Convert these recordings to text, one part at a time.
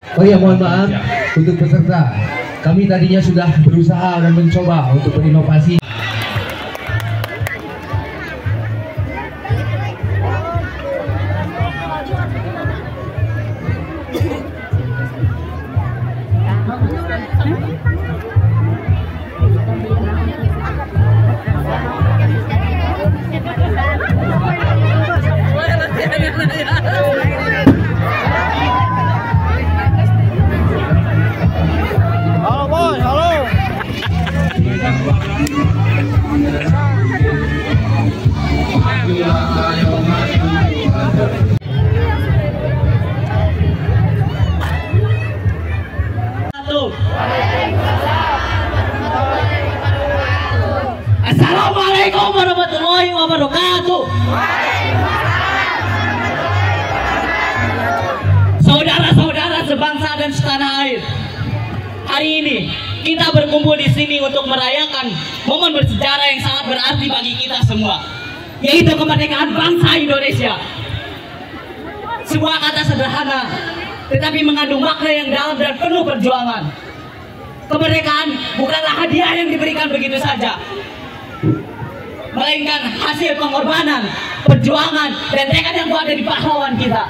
Oh ya, mohon maaf untuk peserta. Kami tadinya sudah berusaha dan mencoba untuk berinovasi. Assalamualaikum warahmatullahi wabarakatuh. Saudara-saudara sebangsa dan setanah air, hari ini kita berkumpul di sini untuk merayakan momen bersejarah yang sangat berarti bagi kita semua, yaitu kemerdekaan bangsa Indonesia. Sebuah kata sederhana, tetapi mengandung makna yang dalam dan penuh perjuangan. Kemerdekaan bukanlah hadiah yang diberikan begitu saja, melainkan hasil pengorbanan, perjuangan, dan tekad yang kuat dari pahlawan kita.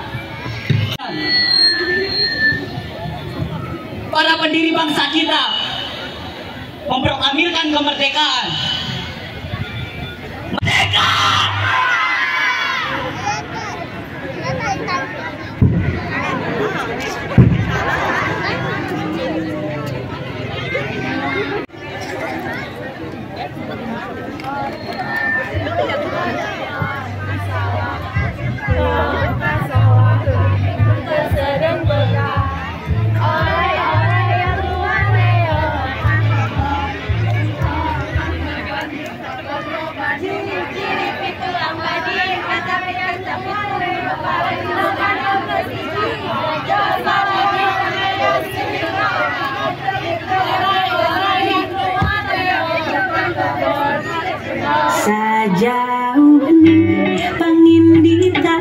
Para pendiri bangsa kita memproklamirkan kemerdekaan. Merdeka! Sajauh pangindita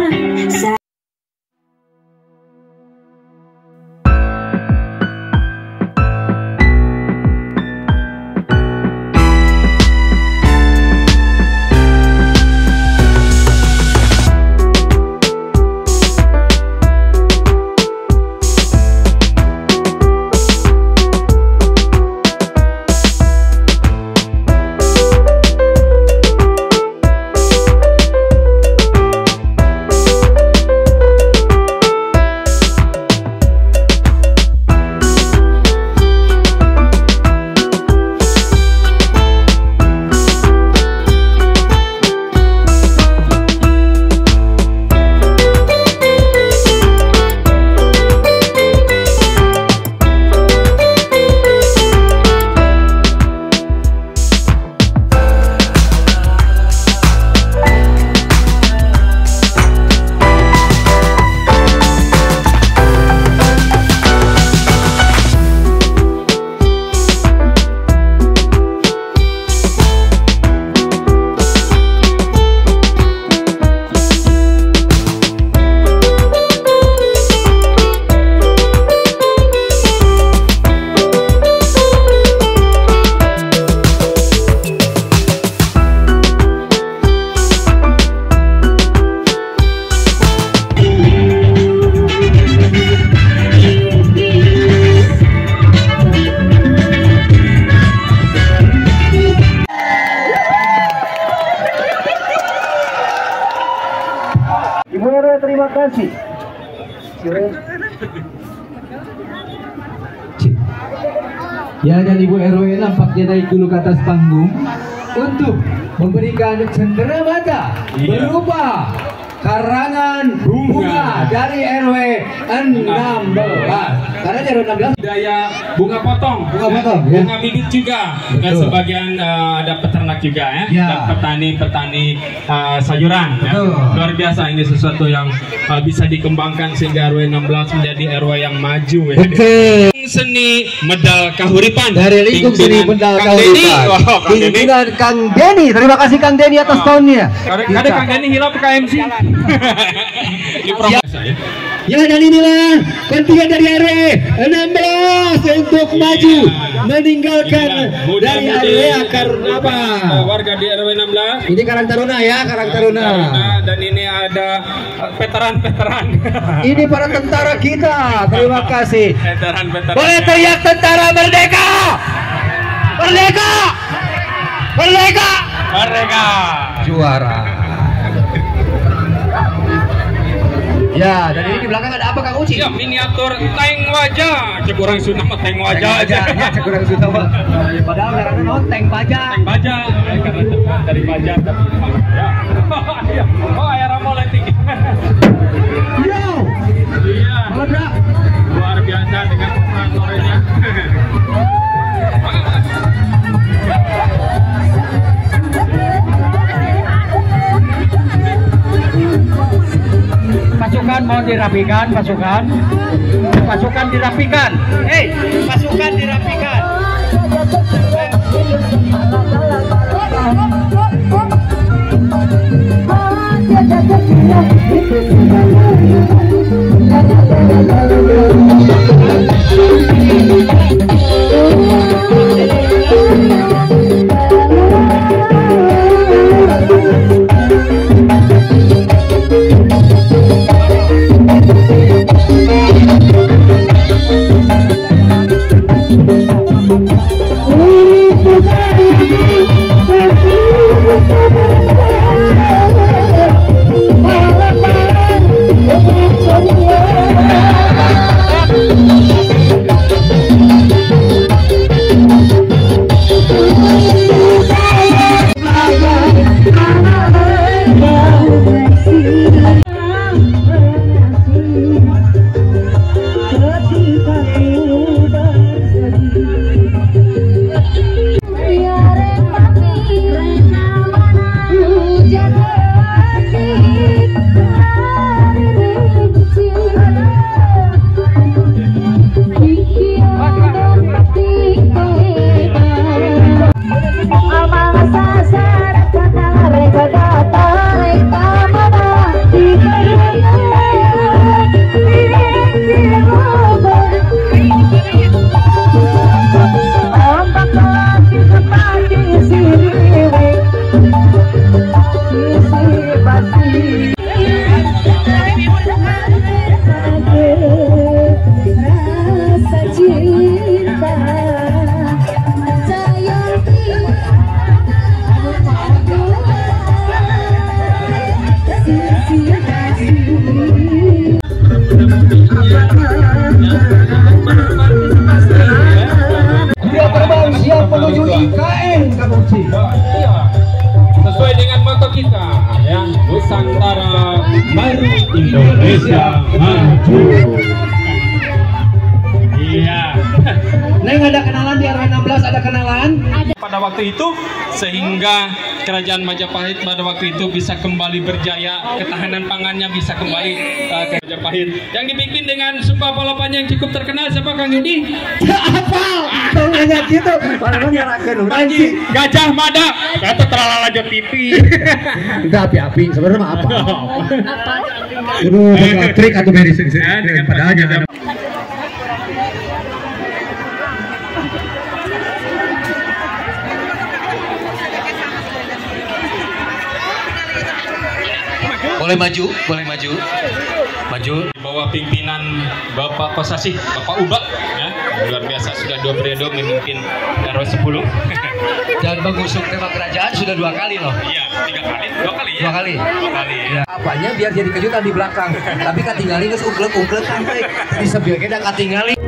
Ibu RW, terima kasih. Ya, dan Ibu RW nampaknya naik dulu ke atas panggung untuk memberikan cenderamata berupa karangan bunga dari RW 16. Karena RW 16 budaya bunga potong, bunga bibit juga. Dan sebagian ada peternak juga ya. Dan petani-petani sayuran ya. Luar biasa, ini sesuatu yang bisa dikembangkan sehingga RW 16 menjadi RW yang maju ya. Seni Medal Kahuripan dari Lingkup Seni Medal Kahuripan. Pimpinan Kang Denny. Terima kasih Kang Denny atas tahunnya. Kang Denny hilap ke KMC. Ini promosi ya. Ya, dan inilah kontingen dari RW 16 untuk maju meninggalkan dari area Karnapa. Warga di RW 16. Ini Karang Taruna ya, Karang Taruna. Dan ini ada veteran-veteran. Ini para tentara kita. Terima kasih. Veteran-veteran. Boleh teriak tentara merdeka! Merdeka! Merdeka! Merdeka. Juara. Ya, dan ini di belakang ada apa Kang Uci? Ya, miniatur tank wajah. Cek orang Sunda mah tank wajah aja. Ya, cek orang Sunda mah. Padahal karena non tank baja. Tank baja. Karena terbuat dari baja tapi ya. Oh, aya ramoletik. Yo. Iya. Meledak. Luar biasa dengan operatornya. Pasukan mau dirapikan, pasukan dirapikan. Hei, pasukan dirapikan. Dia terbang siap menuju IKN, Kang Uci. Iya. Sesuai dengan motto kita ya, Nusantara Baru Indonesia Maju. Iya. Neng ada kenalan di RW 16, ada kenalan? Pada waktu itu sehingga kerajaan Majapahit pada waktu itu bisa kembali berjaya, ketahanan pangannya bisa kembali ke Majapahit. Yang dipimpin dengan Sumpah Palapanya yang cukup terkenal siapa Kang Yudi? Apa? Kau nanya gitu. Padahal nyerahkan orang sih. Gajah Mada. Kata terlalu lanjut TV. Udah api-api, sebenarnya mah apa? Itu trik atau medicine sih? Padahal jangan. Boleh maju, boleh maju. Maju. Di bawah pimpinan Bapak Kosasih, Bapak Uba ya. Luar biasa sudah 2 periode memimpin RW 10. Dan mengusung tema kerajaan sudah 2 kali loh. Iya, 3 kali, 2 kali ya. 2 kali. 2 kali ya. Apanya biar jadi kejutan di belakang. Tapi katingali geus ungklek-ungklek sampai di sebelah kita katingali.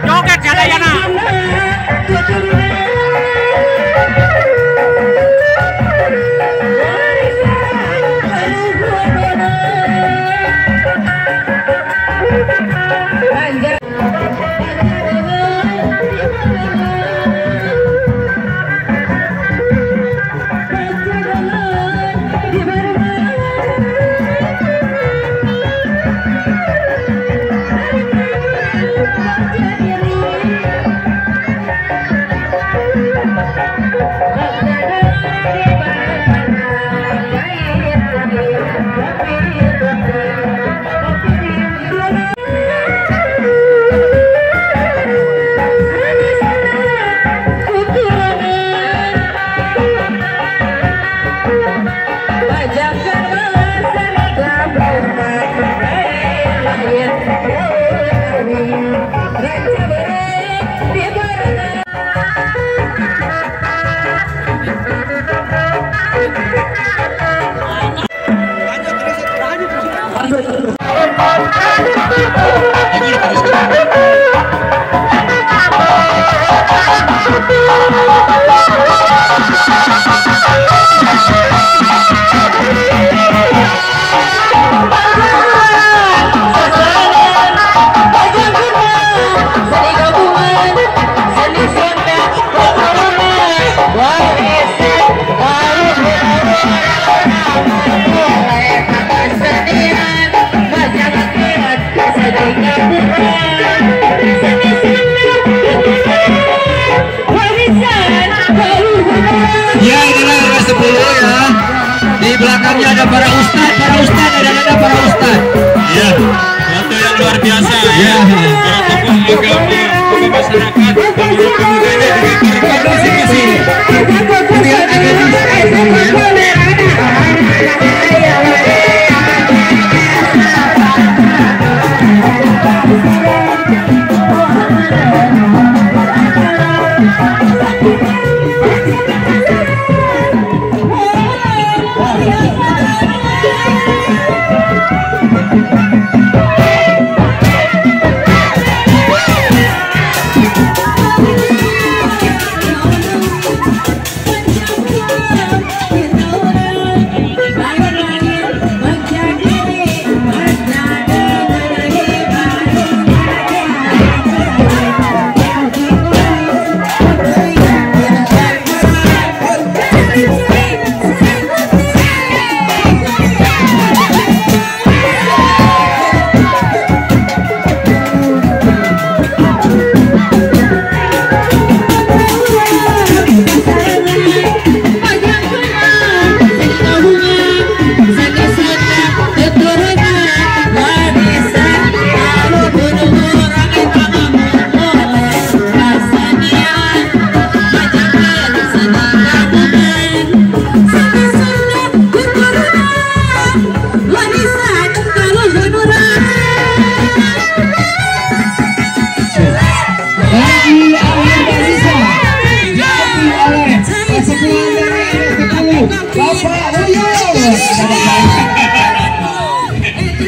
Joget Jadayana. Ya, inilah RW 10 ya. Di belakangnya ada para ustadz ada para ustadz. Ya, foto yang luar biasa ya. Para tokoh agama, tokoh masyarakat, pemuda-pemudanya dengan tarikat masing-masing. Lihat ada di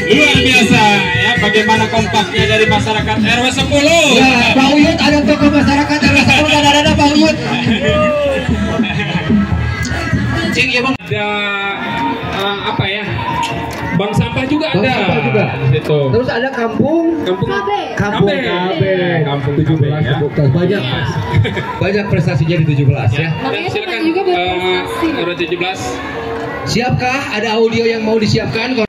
Luar biasa ya, bagaimana kompaknya dari masyarakat RW 10. Ya, Pak Uyut ada tokoh masyarakat RW 10 dan ada Pak Uyut. Cing ya Bang. Ada apa ya? Bank sampah juga Bank ada. sampah juga. Di situ. Terus ada kampung Kampung Kampung Kampung 17 ya. banyak banyak prestasinya di 17 ya. Dan silakan RW 17. Siapkah? Ada audio yang mau disiapkan?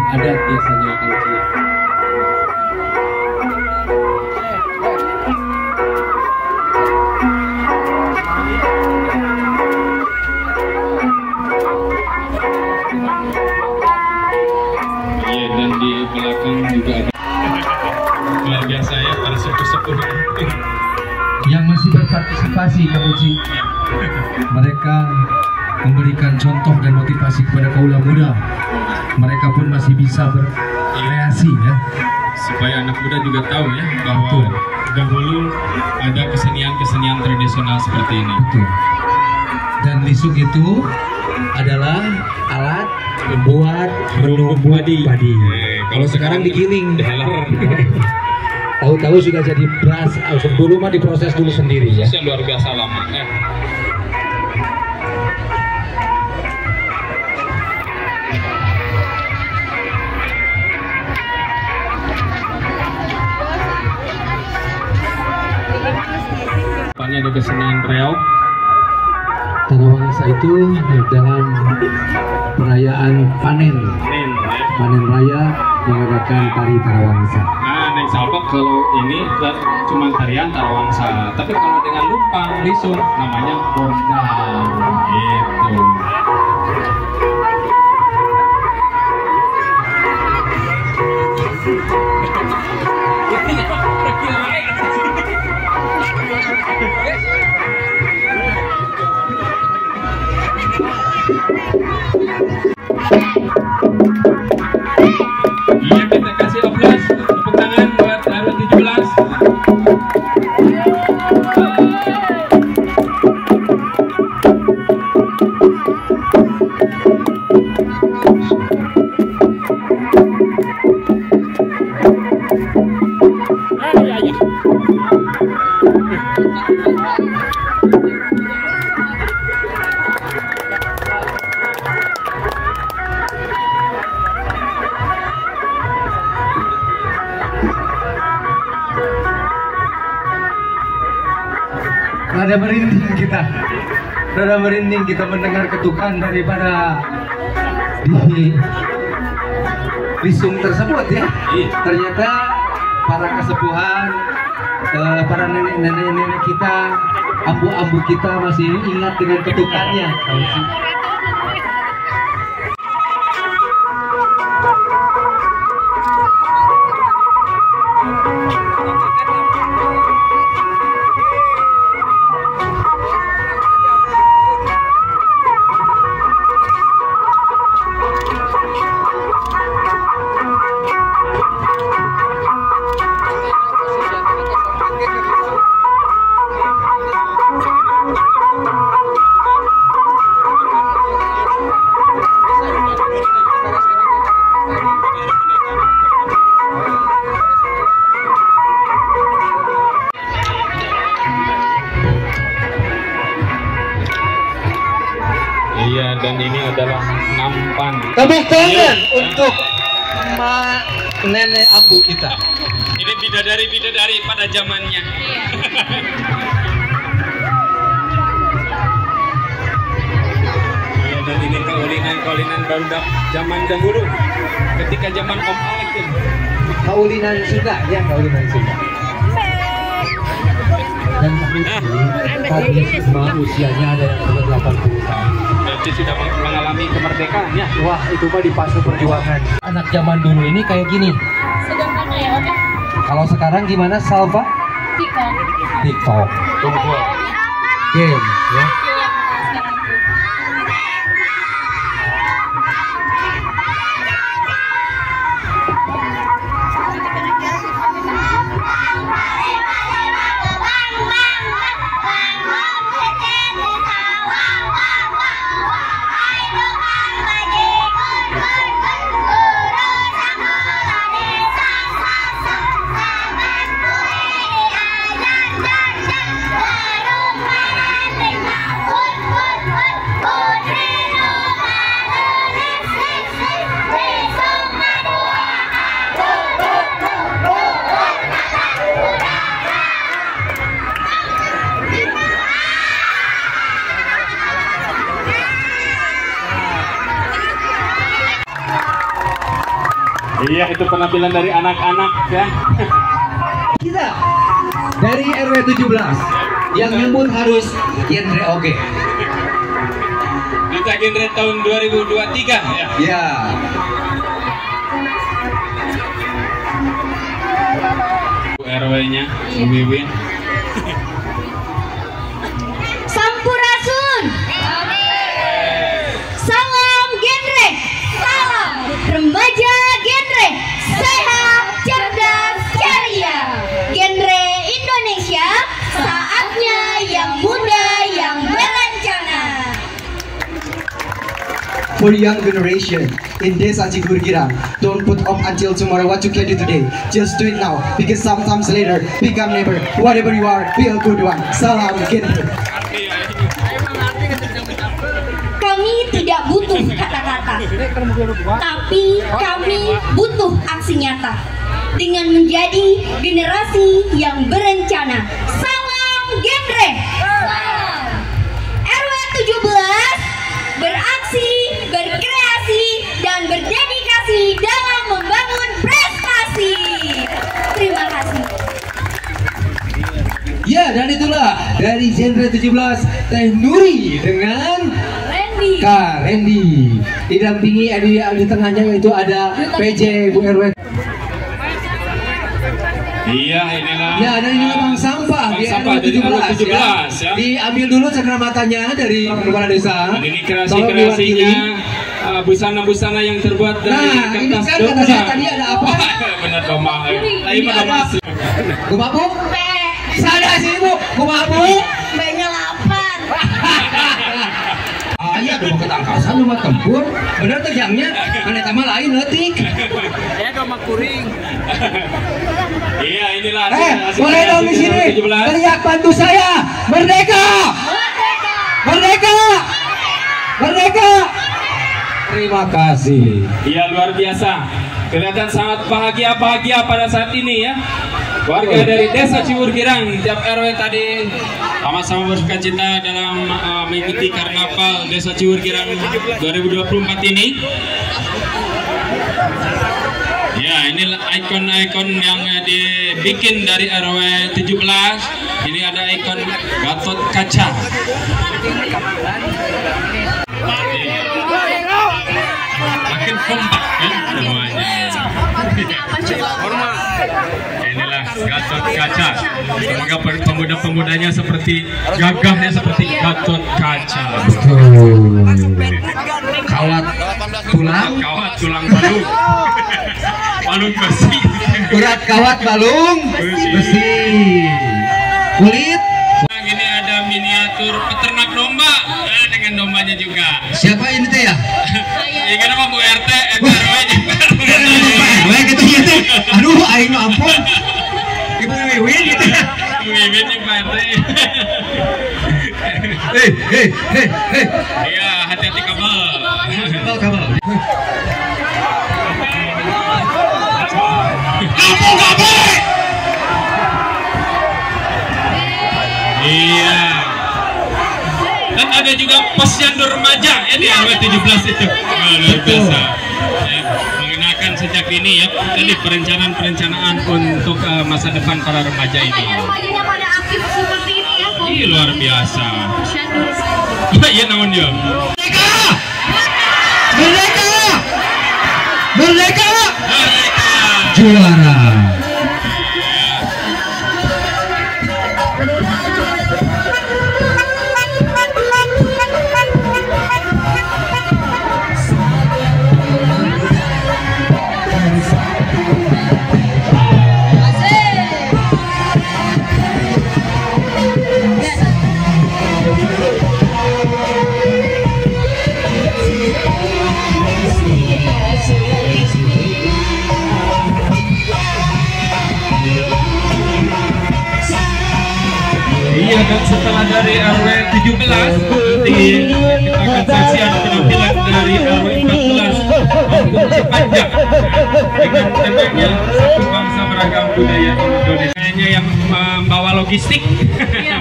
adat biasanya akan cilik. Iya, dan di belakang juga ada luar biasa ya para sepuh-sepuh Yang masih berpartisipasi Kang Uci. Mereka memberikan contoh dan motivasi kepada kaula muda. Mereka pun masih bisa berkreasi ya. supaya anak muda juga tahu ya bahwa dahulu ada kesenian-kesenian tradisional seperti ini. Betul. Dan lisuk itu adalah alat buat menumbuk padi. Kalau sekarang digiling. deheler. Tahu-tahu sudah jadi beras. Dulu mah diproses dulu sendiri ya. Yang luar biasa lama. Depannya ada kesenian reog. Tarawangsa itu dalam perayaan panen raya mengadakan tari Tarawangsa. Nah, Neng Salpok kalau ini cuma tarian Tarawangsa. Tapi kalau dengan lumpang, lisung namanya bordang. Gitu. Iya, kita kasih oplas, tepuk tangan buat RW 17. Rada merinding kita mendengar ketukan daripada di lisung tersebut ya. Ternyata para kesepuhan, para nenek-nenek kita, ambu-ambu kita masih ingat dengan ketukannya. Iya, dan ini adalah nampan. Tepuk tangan untuk nenek ambu kita. Ini bidadari pada zamannya. Iya, dan ini kaulinan barudak zaman dahulu. Ketika zaman Om Alek ini. Kaulinan Sunda ya, kaulinan Sunda. Dan tadi semua usianya ada yang sudah 80 tahun. Berarti sudah mengalami kemerdekaan ya. Wah, itu mah di fase perjuangan. Anak zaman dulu ini kayak gini. Kalau sekarang gimana, Salva? TikTok. Tunggu. Game ya. Iya, itu penampilan dari anak-anak ya. Kita dari RW 17 yang nyebut harus genre oke. Duta genre tahun 2023 ya. Ya. RW-nya Wiwin. Sampurasun. Salam genre. Salam remaja genre. Sehat, cerdas, ceria. Genre Indonesia. Saatnya yang muda yang berencana. For young generation in Desa Cigurgira, don't put off until tomorrow what you can do today. Just do it now, because sometimes later become neighbor. Whatever you are, be a good one. Salam genre. Kami tidak butuh kata-kata, tapi kami butuh aksi nyata dengan menjadi generasi yang berencana. Salam genre. RW 17 beraksi, berkreasi, dan berdedikasi dalam membangun prestasi. Terima kasih. Ya, dan itulah dari genre 17 Teh Nuri dengan Randy. Kak Randy. Didampingi di tengahnya yaitu ada PJ Bu RW. Iya, inilah. Ya, dan ini Bang Sampah Bang di Sampah RW dari 17 RW 17 ya. Diambil dulu cakramatanya dari kepala desa. Dan ini Tolong kreasi-kreasinya diwakili. busana-busana yang terbuat dari Nah, ini kertas kan domba. kata saya tadi ada apa? Benar domba. Tapi Ini pada ada- masuk. Kumaha Bu? Sada sih Bu. Kumaha Bu? Banyak lapar. Aya ada mau ketangkasan lu mah tempur. Bener teh jangnya. Ane teh mah lain leutik. Iya, inilah Boleh dong di sini. Teriak bantu saya. Merdeka! Merdeka! Merdeka! Terima kasih. Iya, luar biasa. Kelihatan sangat bahagia pada saat ini ya. Warga dari Desa Ciwurgirang tiap RW tadi sama-sama bersukacita dalam mengikuti Karnaval Desa Ciwurgirang 2024 ini. Ya, inilah ikon-ikon yang dibikin dari RW 17. Ini ada ikon Gatot Kaca. Makin kompak kan semuanya. Inilah Gatot Kaca. Semoga pemuda-pemudanya seperti gagahnya seperti Gatot Kaca. Kawat tulang, Kawat tulang balung. Balung bersih. urat kawat balung, besi. Kulit. Ini ada miniatur peternak domba. Nah, dengan dombanya juga. Siapa ini teh ya? Ya kenapa Bu RT, RW juga. RW gitu ya teh. Aduh, aing mah ampun. Ibu Wiwin gitu ya. Wiwin nih Pak RT. Hei. Iya, hati-hati kabel. Kabel. Iya. Dan ada juga posyandu remaja ya di RW 17 itu. Wah, luar biasa. Ya, mengenalkan sejak ini ya tadi perencanaan untuk masa depan para remaja ini. Remajanya pada aktif seperti ini ya. Ih, luar biasa. Iya namun dia. Merdeka! Merdeka! Merdeka! Juara. Iya, dan setelah dari RW 17 nanti kita akan saksikan penampilan dari RW 14 untuk sepanjang dengan temanya satu bangsa beragam budaya Indonesia. Kayaknya yang membawa logistik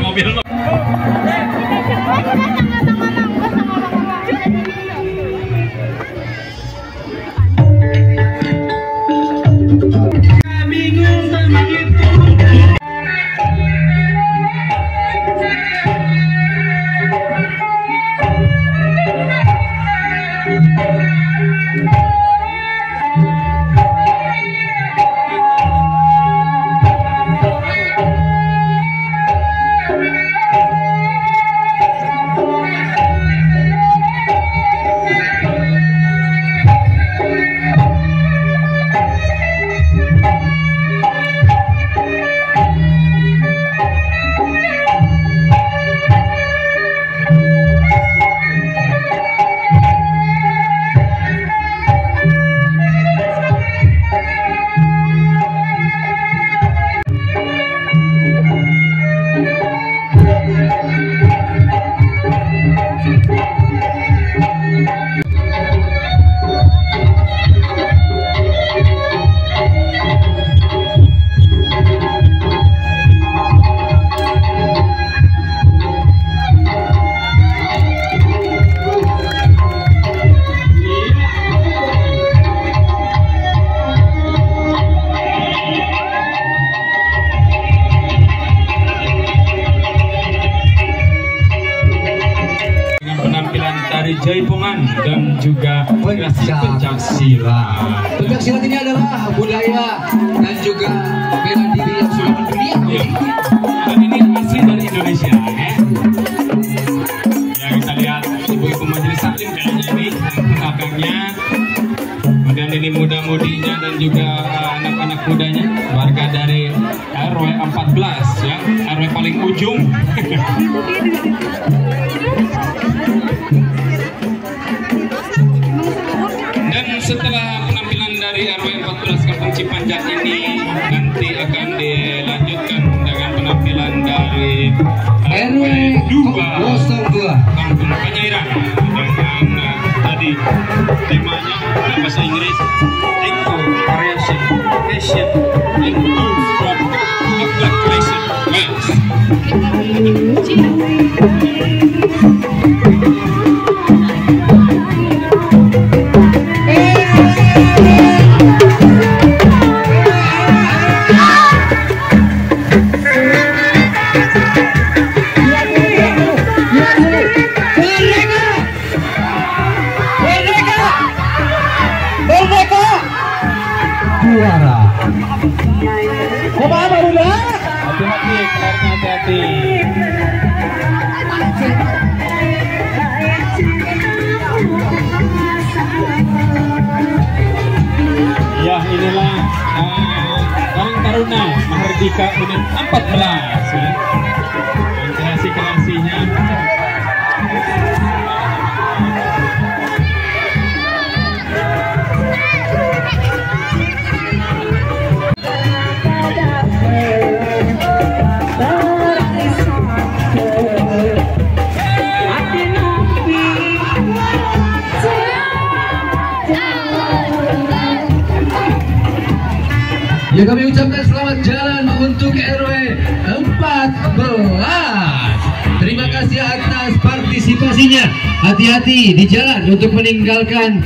mobil. Bingung tak begitu. Tari Jaipongan dan juga kreasi pencaksilat. Pencaksilat ini adalah budaya dan juga bela diri yang sudah mendunia. Ya. Dan ini asli dari Indonesia. Ya, kita lihat ibu-ibu majelis taklim kayaknya ini belakangnya. Kemudian ini muda-mudinya dan juga anak-anak mudanya, warga dari RW 14 ya, RW paling ujung. Dan setelah penampilan dari RW 14 Kampung Cipanjat ini, nanti akan dilanjutkan dengan penampilan dari RW 02 Kampung Penyairan dengan tadi temanya bahasa Inggris Eco Variation Asian Includes from Akhlak Creation Wales. Hati-hati, kelarnya hati-hati. Ya, inilah Karang Taruna Mahardika Unit 14 ya. Kreasi-kreasinya. Ya, kami ucapkan selamat jalan untuk RW 14. Terima kasih atas partisipasinya. Hati-hati di jalan untuk meninggalkan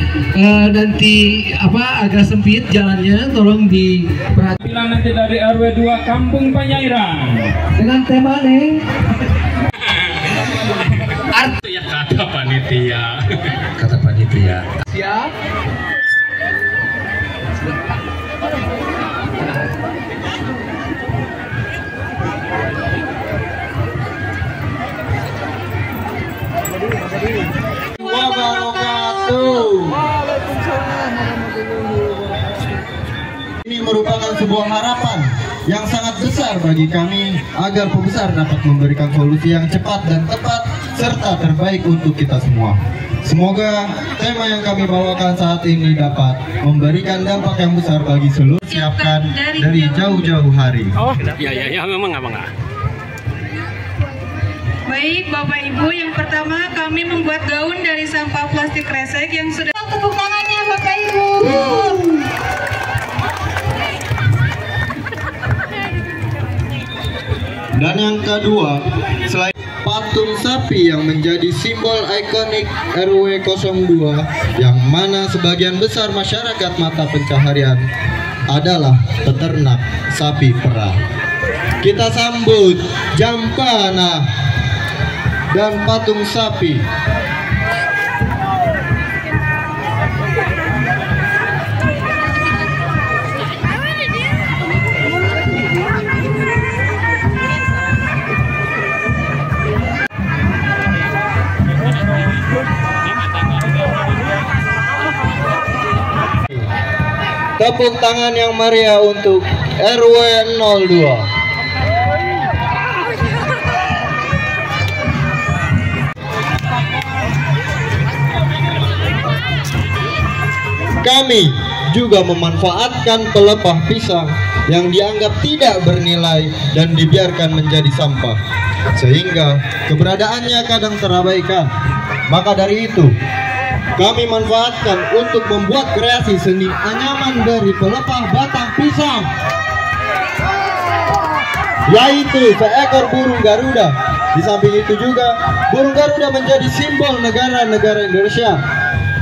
nanti agak sempit jalannya, tolong diperhatikan. Nanti dari RW 2 Kampung Penyairan Dengan tema nih arti ya kata panitia. Kata panitia. Siap. Ini merupakan sebuah harapan yang sangat besar bagi kami agar pembesar dapat memberikan solusi yang cepat dan tepat serta terbaik untuk kita semua. Semoga tema yang kami bawakan saat ini dapat memberikan dampak yang besar bagi seluruh siapkan dari jauh-jauh hari. Oh, ya memang abang. Baik, Bapak Ibu, yang pertama kami membuat gaun dari sampah plastik kresek yang sudah. Tepuk tangannya Bapak Ibu. Dan yang kedua, selain patung sapi yang menjadi simbol ikonik RW 02 yang mana sebagian besar masyarakat mata pencaharian adalah peternak sapi perah. Kita sambut Jampana dan patung sapi. Tepuk tangan yang meriah untuk RW 02. Kami juga memanfaatkan pelepah pisang yang dianggap tidak bernilai dan dibiarkan menjadi sampah, sehingga keberadaannya kadang terabaikan. Maka dari itu, kami manfaatkan untuk membuat kreasi seni anyaman dari pelepah batang pisang, yaitu seekor burung Garuda. Di samping itu juga, burung Garuda menjadi simbol negara-negara Indonesia.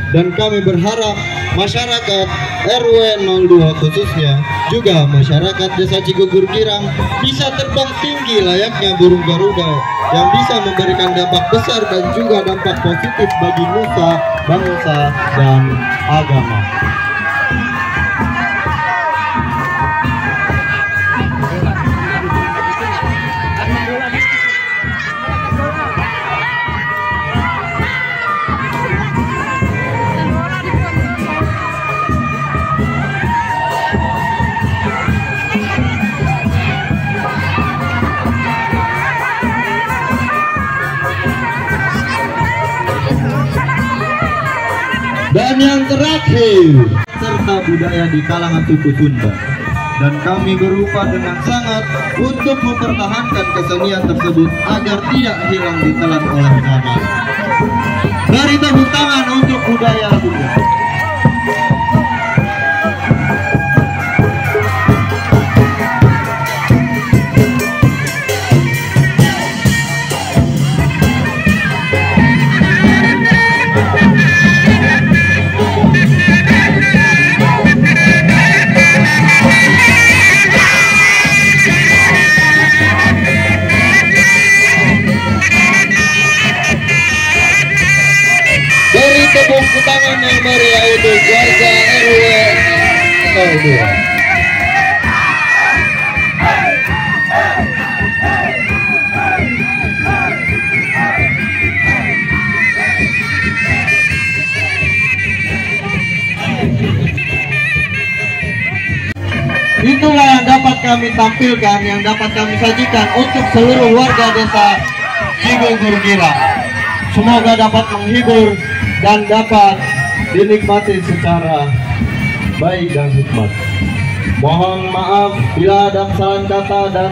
Dan kami berharap masyarakat RW 02 khususnya juga masyarakat Desa Cigugur Girang bisa terbang tinggi layaknya burung Garuda yang bisa memberikan dampak besar dan juga dampak positif bagi nusa, bangsa, dan agama. Dan yang terakhir, serta budaya di kalangan suku Sunda. Dan kami berupaya dengan sangat untuk mempertahankan kesenian tersebut agar tidak hilang ditelan oleh zaman. Beri tepuk tangan untuk budaya Sunda. Tepuk tangan yang meriah untuk warga RW 02. Itulah yang dapat kami tampilkan, yang dapat kami sajikan untuk seluruh warga Desa Cigugur Girang. Semoga dapat menghibur dan dapat dinikmati secara baik dan hikmat. Mohon maaf bila ada kesalahan kata dan